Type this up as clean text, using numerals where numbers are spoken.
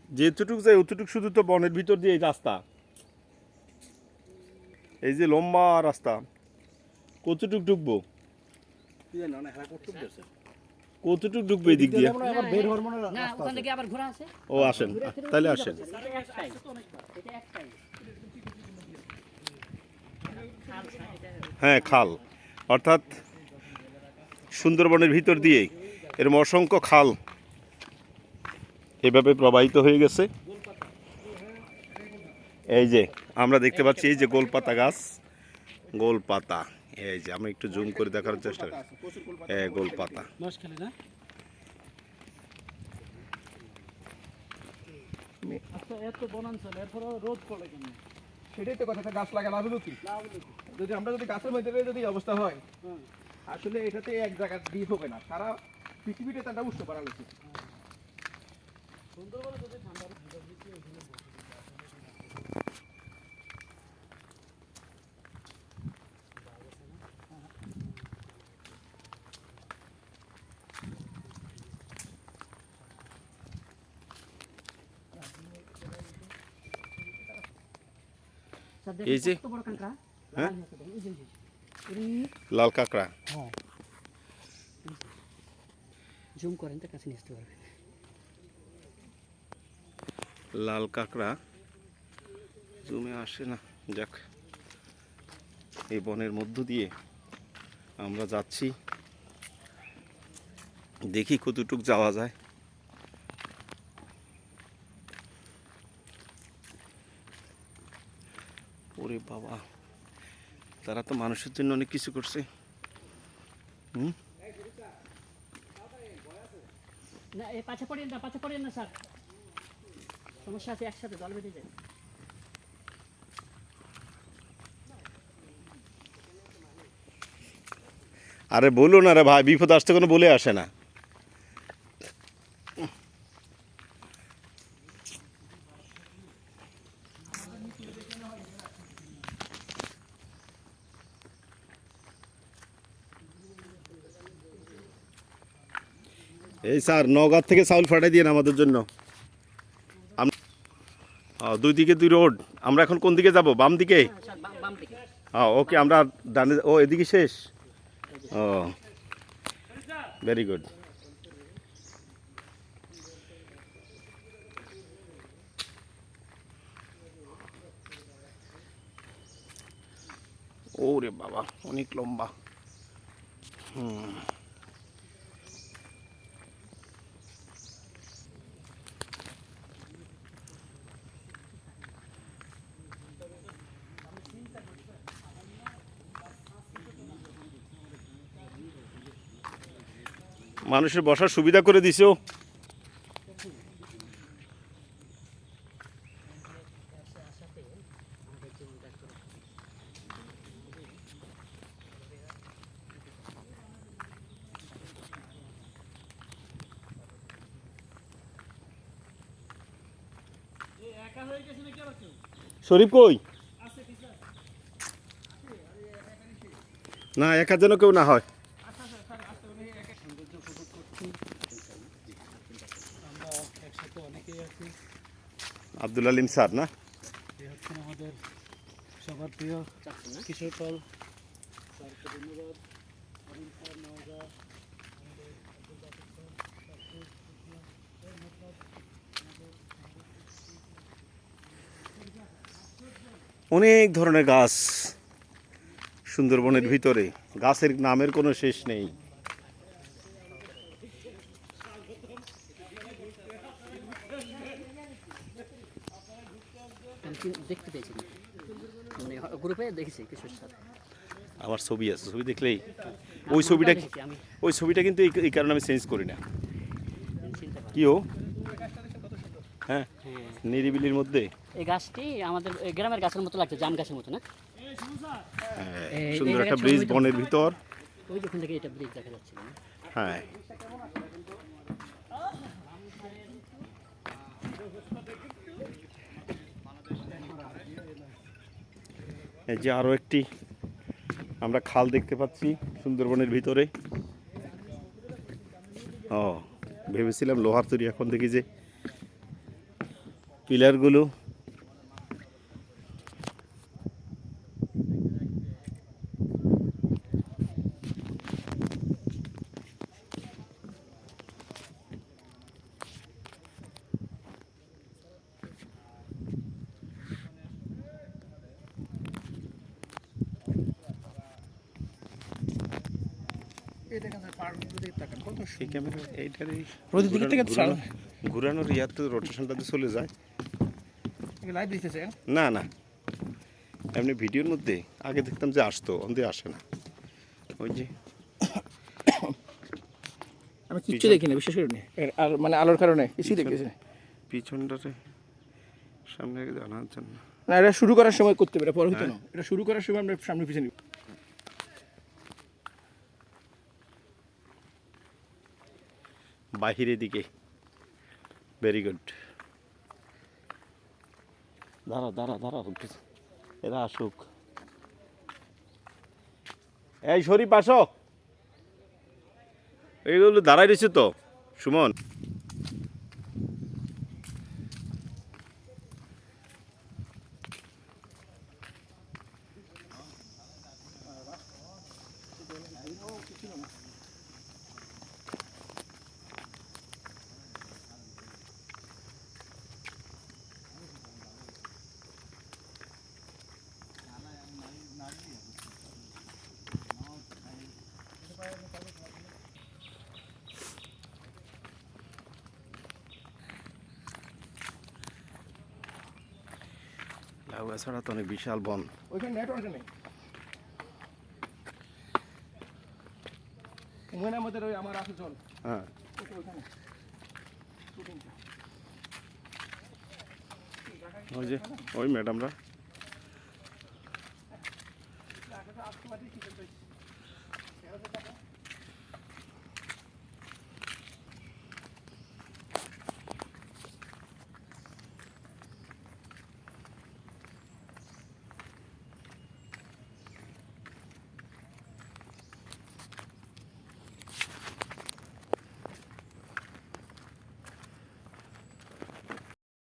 যেটুক যায় অতটুক শুধু তো বনের ভিতর দিয়ে এই রাস্তা, এই যে লম্বা রাস্তা, কতটুক ঢুকবো, কতটুক ঢুকবো এই দিক দিয়ে? ও আসেন, তাহলে আসেন। হ্যাঁ খাল, অর্থাৎ সুন্দরবনের ভিতর দিয়ে এরম অসংখ্য খাল এভাবে প্রবাহিত হয়ে গেছে। এই যে আমরা দেখতে পাচ্ছি এই যে গোলপাতা গাছ, গোলপাতা, এই যে আমি একটু জুম করে দেখার চেষ্টা করি, গোলপাতা। সেটাই তো কথা, গাছ লাগা লাভ হলো কি? যদি আমরা যদি গাছের মধ্যে যদি অবস্থা হয়, আসলে এটাতে এক জায়গা দিয়ে হবে না, সারা পৃথিবীতে তারা উষ্ণ বাড়ালো। এই যে হ্যাঁ লাল কাঁকড়া, জুম করেন তো কাছে নিয়ে আসতে পারবেন। লাল কাঁকড়া জুমে আসে না, যাক এই বনের মধ্য দিয়ে আমরা যাচ্ছি, দেখি কতটুক যাওয়া যায়। ওরে বাবা, তারা তো মানুষের জন্য অনেক কিছু করছে। না এই পাছে পড়েন না স্যার, সমস্যা আছে, একসাথে জল বেঁধে যায়। আরে বলুন, আরে ভাই বিপদ আসতে কোনো বলে আসে না। এই স্যার নওগাঁ থেকে চাউল ফাটাই দিয়ে আমাদের জন্য। দুই দিকে দুই রোড, আমরা এখন কোন দিকে যাব? বাম দিকে? ওকে, আমরা ডানে। ও এদিকে শেষ। ও ভেরি গুড। ওরে বাবা অনেক লম্বা। মানুষের বসার সুবিধা করে দিছো। শরীফ কই? না একা যেন কেউ না হয়। আব্দুল আলিম স্যার না? আমাদের সবার প্রিয় কিশোর পাল স্যারকে ধন্যবাদ। অনেক ধরনের গাছ সুন্দরবনের ভিতরে, গাছের নামের কোনো শেষ নেই। দেখতে পেয়েছি, মানে গ্রুপে দেখেছি কিশোর স্যার। আমার ছবি আছে, ছবি দেখলেই ওই ছবিটা কিন্তু এই কারণে আমি চেঞ্জ করি না। কি ও হ্যাঁ নিরিবিলির মধ্যে এই গাছটি আমাদের গ্রামের গাছের মতো লাগছে, জাম গাছের মতো না? সুন্দর একটা ব্রিজ বনের ভিতর। ওই যখন থেকে এটা ব্রিজ দেখা যাচ্ছে। হ্যাঁ এই যে আরো একটি আমরা খাল দেখতে পাচ্ছি সুন্দরবনের ভিতরে। ভেবেছিলাম লোহার তৈরি, এখন দেখি যে পিলারগুলো এই দেখেন স্যার পাড়গুলো দিকে তাকান কত এই সুন্দর। ক্যামেরা এইটার এই প্রতি দিকে থেকে ঘুরানোর ইয়াতে রোটেশনটাতে চলে যায়। লাইভ দিতেছে না না, এমনি ভিডিওর মধ্যে আগে দেখতাম যে আসতো, অন্ধে আসে না। ওই যে আমি কিচ্ছু দেখি না, বিশ্বাস করিনি। আর মানে আলোর কারণে কিছুই দেখতেছি না। পিছনটাতে সামনে জানার জন্য না, এটা শুরু করার সময় করতে হবে, এটা পরে হতো না। এটা শুরু করার সময় আমরা সামনে পিছনে বাহিরের দিকে। Very good. দাঁড়া দাঁড়া দাঁড়া, এরা আসুক। এই শরীফ আসো, এইগুলো দাঁড়াই রয়েছে তো সুমন। লাউ গাছড়া তো অনেক বিশাল বন। ওইখানে নেটওয়ার্ক নেই। ওখানে আমাদের ওই আমার আছে জল হ্যাঁ, ওইখানে ওই যে ওই ম্যাডামরা